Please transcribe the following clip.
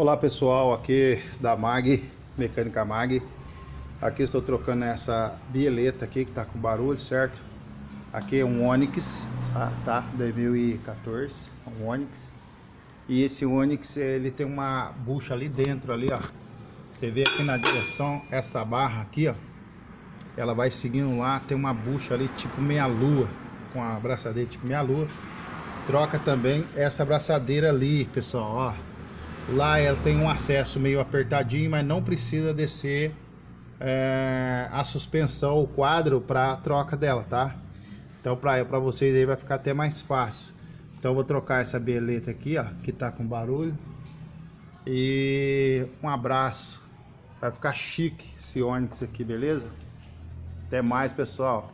Olá pessoal, aqui da MAG, Mecânica MAG. Aqui estou trocando essa bieleta aqui que tá com barulho, certo? Aqui é um Onix, tá? 2014, um Onix. E esse Onix, ele tem uma bucha ali dentro ali, ó. Você vê aqui na direção, essa barra aqui, ó. Ela vai seguindo lá, tem uma bucha ali tipo meia-lua, com a abraçadeira tipo meia-lua. Troca também essa abraçadeira ali, pessoal, ó. Lá ela tem um acesso meio apertadinho, mas não precisa descer a suspensão, o quadro para troca dela, tá? Então para vocês aí vai ficar até mais fácil. Então eu vou trocar essa bieleta aqui, ó, que tá com barulho. E um abraço. Vai ficar chique esse Onix aqui, beleza? Até mais, pessoal.